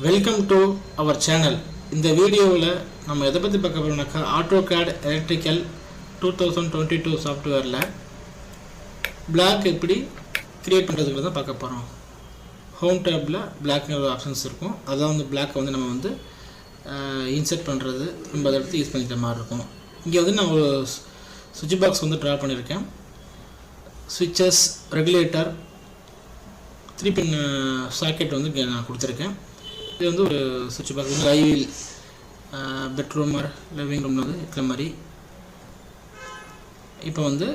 Welcome to our channel. இந்த வீடியோவில் நம்ம எதை பற்றி பார்க்க போகிறோம்னாக்கா AutoCAD எலக்ட்ரிக்கல் 2022 சாஃப்ட்வேரில் பிளாக் எப்படி க்ரியேட் பண்ணுறதுக்கு தான் பார்க்க போகிறோம். ஹோம் டேப்பில் பிளாக்ங்கிற ஆப்ஷன்ஸ் இருக்கும். அதான் வந்து பிளாக்கை வந்து நம்ம வந்து இன்சர்ட் பண்ணுறது நம்ம அதை எடுத்து யூஸ் பண்ணிக்கிற மாதிரி இருக்கும். இங்கே வந்து நான் ஒரு சுவிட்ச் பாக்ஸ் வந்து ட்ரா பண்ணியிருக்கேன். ஸ்விட்சஸ், ரெகுலேட்டர், 3 பின் சாக்கெட் வந்து இங்கே நான் கொடுத்துருக்கேன். இது வந்து ஒரு சுவிட்ச் பாக்ஸ் வந்து லைவில் பெட்ரூம் லிவிங் ரூமில் வந்து இருக்கிற மாதிரி. இப்போ வந்து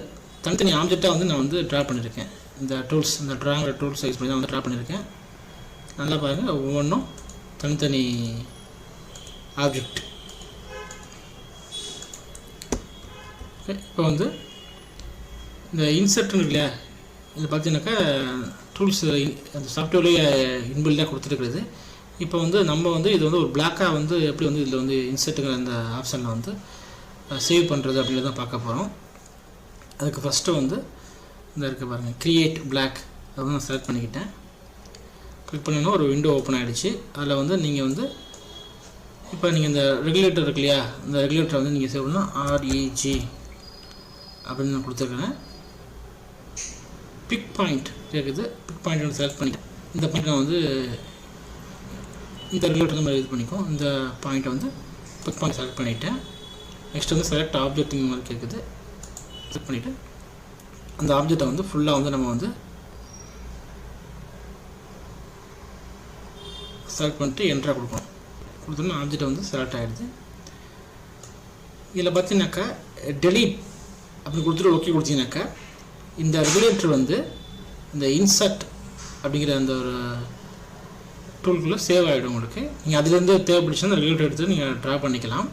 தனித்தனி ஆப்ஜெக்டாக வந்து நான் வந்து ட்ரா பண்ணியிருக்கேன். இந்த டூல்ஸ், இந்த ட்ராங்கிற டூல்ஸ் யூஸ் பண்ணி தான் வந்து ட்ரா பண்ணியிருக்கேன். நல்லா பாருங்கள், ஒவ்வொன்றும் தனித்தனி ஆப்ஜெக்ட். இப்போ வந்து இந்த இன்சர்ட்னு இல்லையா, இது பார்த்தீங்கன்னாக்கா டூல்ஸ் அந்த சாஃப்ட்வேர்லேயே இன்பில்டாக கொடுத்துருக்குறது. இப்போ வந்து நம்ம வந்து இது வந்து ஒரு பிளாக்காக வந்து எப்படி வந்து இதில் வந்து இன்சர்ட்டுங்கிற அந்த ஆப்ஷனில் வந்து சேவ் பண்ணுறது அப்படின்றத தான் பார்க்க போகிறோம். அதுக்கு ஃபஸ்ட்டு வந்து இந்த இருக்க பாருங்கள், க்ரியேட் பிளாக், அதை வந்து நான் செலக்ட் பண்ணிக்கிட்டேன். கிளிக் பண்ணோன்னா ஒரு விண்டோ ஓப்பன் ஆகிடுச்சு. அதில் வந்து நீங்கள் வந்து இப்போ நீங்கள் இந்த ரெகுலேட்டர் இருக்கு இல்லையா, இந்த ரெகுலேட்டரை வந்து நீங்கள் சேவ் பண்ணால் REG அப்படின்னு நான் கொடுத்துருக்குறேன். பிக் பாயிண்ட் கேட்குது, பிக் பாயிண்ட் வந்து செலக்ட் பண்ணிட்டேன். இந்த பாயிண்ட் நான் வந்து இந்த ரெகுலேட்டர் மாதிரி இது பண்ணிக்கும். இந்த பாயிண்ட்டை வந்து பிக் பாயிண்ட் செலக்ட் பண்ணிவிட்டேன். நெக்ஸ்ட் வந்து செலக்ட் ஆப்ஜெக்ட் மாதிரி கேட்குது, செலக்ட் பண்ணிவிட்டு அந்த ஆப்ஜெக்டை வந்து ஃபுல்லாக வந்து நம்ம வந்து செலக்ட் பண்ணிட்டு என்ட்ரா கொடுக்கணும். கொடுத்தோம்னா ஆப்ஜெக்டை வந்து செலக்ட் ஆகிடுது. இதில் பார்த்தீங்கன்னாக்கா டெலீட் அப்படின்னு கொடுத்துட்டு ஓகே கொடுத்தீங்கன்னாக்கா இந்த ரெகுலேட்டர் வந்து இந்த இன்சர்ட் அப்படிங்கிற அந்த ஒரு டூல்குள்ளே சேவ் ஆகிடும் உங்களுக்கு. நீங்கள் அதுலேருந்து தேவைப்படுச்சுன்னா அந்த ரெகுலேட்டர் எடுத்து நீங்கள் ட்ரா பண்ணிக்கலாம்.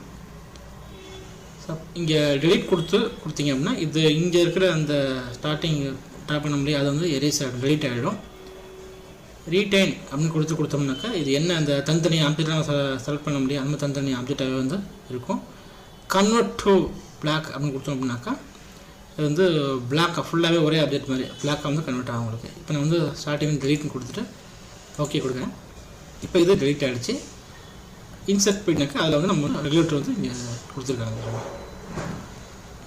இங்கே டெலீட் கொடுத்தீங்க அப்படின்னா இது இங்கே இருக்கிற அந்த ஸ்டார்டிங் ட்ரா பண்ண முடியாது, அது வந்து எரேஸ் ஆகிடும், டெலீட் ஆகிடும். ரீடைன் அப்படின்னு கொடுத்தோம்னாக்கா இது என்ன அந்த தனித்தனி ஆப்ஜெக்டாக செலக்ட் பண்ண முடியும், அந்த தனித்தனி ஆப்ஜெக்டாகவே வந்து இருக்கும். கன்வெர்ட் டு பிளாக் அப்படின்னு கொடுத்தோம் அப்படின்னாக்கா இது வந்து பிளாக்காக ஃபுல்லாகவே ஒரே ஆப்ஜெக்ட் மாதிரி பிளாக்காக வந்து கன்வெர்ட் ஆகும் உங்களுக்கு. இப்போ நான் வந்து ஸ்டார்டிங் டெலீட்னு கொடுத்துட்டு ஓகே கொடுக்குறேன். இப்போ இது டெலீட் ஆகிடுச்சு. இன்சர்ட் போயிட்டாக்கா அதில் வந்து நம்ம ரெகுலேட்டர் வந்து இங்கே கொடுத்துருக்காங்க.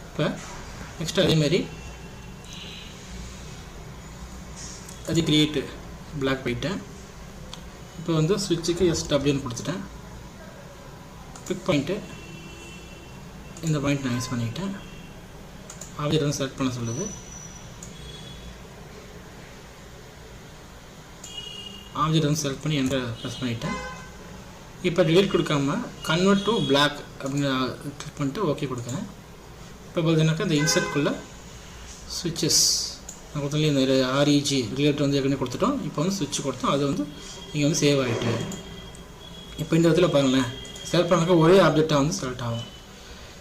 இப்போ நெக்ஸ்ட்டு அதேமாரி அது கிரியேட்டு பிளாக் போயிட்டேன். இப்போ வந்து ஸ்விட்சுக்கு SW கொடுத்துட்டேன். பிக் பாயிண்ட்டு இந்த பாயிண்ட் நான் யூஸ் பண்ணிக்கிட்டேன். ஆப்ஜெக்ட் வந்து செலக்ட் பண்ண சொல்லுது. ஆப்ஜெக்ட் வந்து செலக்ட் பண்ணி என்ட்ரு ப்ரெஸ் பண்ணிவிட்டேன். இப்போ டெலீட் கொடுக்காம கன்வெர்ட் டு பிளாக் அப்படின்னு கிளிக் பண்ணிட்டு ஓகே கொடுக்குறேன். இப்போ பார்த்தீங்கன்னாக்கா இந்த இன்சர்ட்குள்ளே ஸ்விட்சஸ் நான் கொடுத்தோம், இந்த REG ரெகுலேட்டர் வந்து ஏற்கனவே கொடுத்துட்டோம். இப்போ வந்து ஸ்விட்ச் கொடுத்தோம், அது வந்து இங்கே வந்து சேவ் ஆகிட்டு. இப்போ இந்த இடத்துல பாருங்களேன், செலக்ட் பண்ணாக்கா ஒரே ஆப்ஜெக்டாக வந்து செலக்ட் ஆகும்.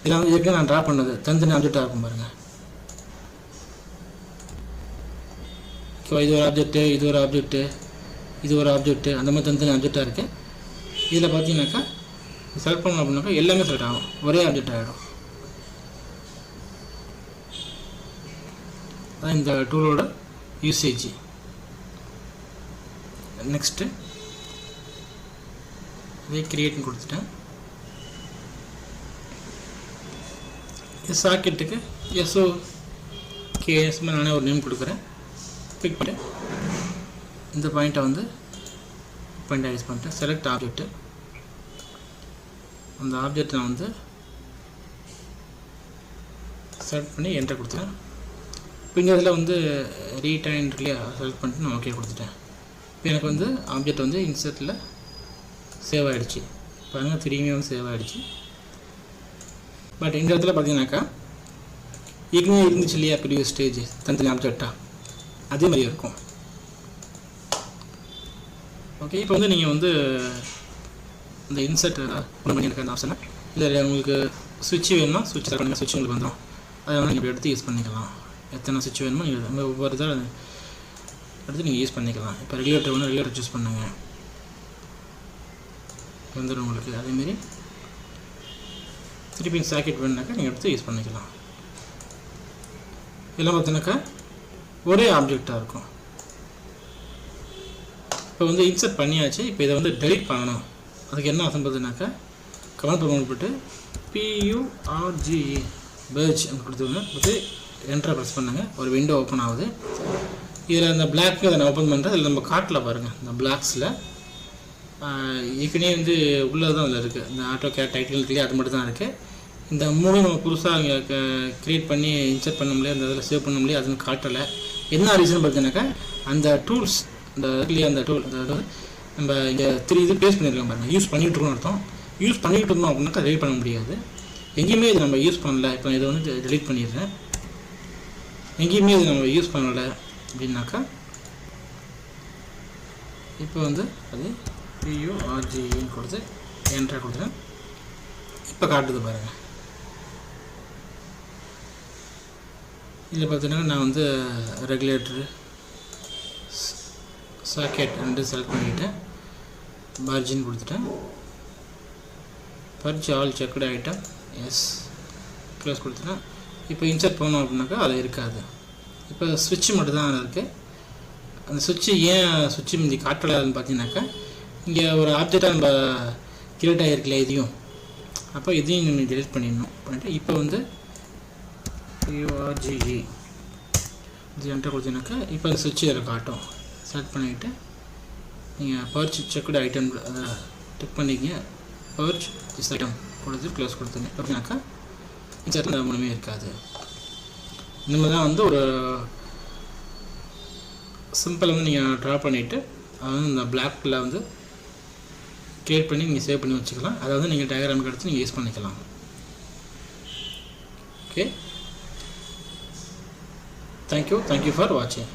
இதில் வந்து ஏற்கனவே நான் ட்ரா பண்ணது தனித்தனி ஆப்ஜெக்டாக இருக்கும் பாருங்கள். இது ஒரு ஆப்ஜெக்ட்டு, இது ஒரு ஆப்ஜெக்ட்டு, இது ஒரு ஆப்ஜெக்ட்டு, அந்த மாதிரி தனித்தனி ஆப்ஜெக்டாக இருக்குது. இதில் பார்த்தீங்கன்னாக்கா செலக்ட் பண்ணணும் அப்படின்னாக்கா எல்லாமே செலக்ட் ஆகும், ஒரே ஆப்ஜெக்ட் ஆகிடும். அதான் இந்த டூலோட யூசேஜ். நெக்ஸ்ட்டு இதே கிரியேட்னு கொடுத்துட்டேன். இது சாக்கெட்டுக்கு SOKS நானே ஒரு நேம் கொடுக்குறேன். பிக் பண்ணி இந்த பாயிண்ட்டை வந்து பாயிண்ட் யூஸ் பண்ணிட்டேன். செலக்ட் ஆப்ஜெக்ட்டு, அந்த ஆப்ஜெக்ட் நான் வந்து செலக்ட் பண்ணி என்ட்ரு கொடுத்துட்டேன். இப்போ இங்கே இதில் வந்து ரீடைன் இல்லையா, செலக்ட் பண்ணிட்டு நான் ஓகே கொடுத்துட்டேன். இப்போ எனக்கு வந்து ஆப்ஜெக்ட் வந்து இன்சர்ட்டில் சேவ் ஆகிடுச்சு. பாருங்கள், திரும்பியும் வந்து சேவ் ஆகிடுச்சு. பட் இந்த இடத்துல பார்த்தீங்கன்னாக்கா ஏற்கனவே இருந்துச்சு இல்லையா ப்ரீவியஸ் ஸ்டேஜ் தனித்தனி ஆப்ஜெக்டாக, அதே மாதிரி இருக்கும். ஓகே, இப்போ வந்து நீங்கள் வந்து இந்த இன்சர்ட் ஒன்று பண்ணி எனக்கு அந்த ஆப்ஷனை இல்லை உங்களுக்கு சுவிட்ச் வேணும்னா சுவிட்ச் செலக்ட் பண்ணுங்கள், சுவிட்ச் உங்களுக்கு வந்துடும். அதை வந்து நீங்கள் எடுத்து யூஸ் பண்ணிக்கலாம். எத்தனை சுவிட்ச் வேணுமோ நீங்கள் ஒவ்வொரு இதாக எடுத்து நீங்கள் யூஸ் பண்ணிக்கலாம். இப்போ ரெகுலேட்டர் வந்து ரெகுலேட்டர் சூஸ் பண்ணுங்கள், வந்துடும் உங்களுக்கு. அதேமாரி திருப்பி சாக்கெட் வேணுனாக்கா நீங்கள் எடுத்து யூஸ் பண்ணிக்கலாம். இதெல்லாம் பார்த்தீங்கன்னாக்கா ஒரே ஆப்ஜெக்டாக இருக்கும். இப்போ இப்போ வந்து இன்சர்ட் பண்ணியாச்சு. இப்போ இதை வந்து டெலிட் பண்ணணும். அதுக்கு என்ன ஆசைப்படுதுனாக்கா கமெண்ட் ப்ரோக்ராம் போட்டு PURGE பேர்ஜ் கொடுத்துருங்க. கொடுத்து என்ட்ரை ப்ரெஸ் பண்ணுங்கள். ஒரு விண்டோ ஓப்பன் ஆகுது. இதில் அந்த பிளாக்கு அதை நான் ஓப்பன் பண்ணுறேன். இதில் நம்ம காட்டில் பாருங்கள், இந்த பிளாக்ஸில் ஏற்கனவே வந்து உள்ளது தான் அதில் இருக்குது. இந்த AutoCAD டைட்டில் அது மட்டும் தான் இருக்குது. இந்த 3 நம்ம புதுசாக இங்கே க்ரியேட் பண்ணி இன்சர்ட் பண்ண முடியாது, அந்த இதில் சேவ் பண்ண முடியாது, அதுன்னு காட்டலை. என்ன ரீசன் பார்த்தீங்கன்னாக்கா அந்த டூல்ஸ் அந்த டூல் அதாவது நம்ம இங்கே 3 இது பேஸ் பண்ணியிருக்கோம் பாருங்கள். யூஸ் பண்ணிகிட்டு இருக்கோம்னு அர்த்தம். யூஸ் பண்ணிகிட்டு இருந்தோம் அப்படின்னாக்கா டெலிட் பண்ண முடியாது. எங்கேயுமே இது நம்ம யூஸ் பண்ணலை. இப்போ இதை வந்து டெலிட் பண்ணிடுறேன். எங்கேயுமே இது நம்ம யூஸ் பண்ணலை அப்படின்னாக்கா இப்போ வந்து அது PURGEன்னு கொடுத்து என்ட்ரை கொடுத்துறேன். இப்போ காட்டுது பாருங்கள். இதில் பார்த்தீங்கன்னா நான் வந்து ரெகுலேட்டரு சாக்கெட் 2 செலக்ட் பண்ணிக்கிட்டேன். மார்ஜின் கொடுத்துட்டேன். பர்ச் all checked item as close கொடுத்துட்டேன். இப்போ இன்சர்ட் பண்ணோம் அப்படின்னாக்கா அது இருக்காது. இப்போ சுவிட்ச் மட்டும் தான் இருக்குது. அந்த சுவிட்சு ஏன் சுவிட்சு முந்தி காட்டலாதுன்னு பார்த்தீங்கன்னாக்கா இங்கே ஒரு ஆப்ஜெக்டாக நம்ம கிரியேட் ஆகிருக்கல இதையும், அப்போ இதையும் நம்ம டெலிட் பண்ணிடணும். பண்ணிவிட்டு இப்போ வந்து PURGE இது என்ட்ரு கொடுத்தீங்கன்னாக்கா இப்போ அந்த சுவிட்சு இதில் காட்டும். செலக்ட் பண்ணிக்கிட்டு நீங்கள் பர்ச் செக்டு ஐட்டம் அதை டிக் பண்ணிக்கிங்க. பர்ச் திஸ் ஐட்டம் கொடுத்து க்ளோஸ் கொடுத்துங்க. அப்படின்னாக்கா இன்சர்ட் மூலமே இருக்காது. இந்த மாதிரி தான் வந்து ஒரு சிம்பிள் வந்து நீங்கள் ட்ரா பண்ணிவிட்டு அதை வந்து இந்த பிளாக்கில் வந்து க்ரியேட் பண்ணி நீங்கள் சேவ் பண்ணி வச்சுக்கலாம். அதை வந்து நீங்கள் டயக்ராமுக்கு எடுத்து நீங்கள் யூஸ் பண்ணிக்கலாம். ஓகே, தேங்க்யூ ஃபார் வாட்சிங்.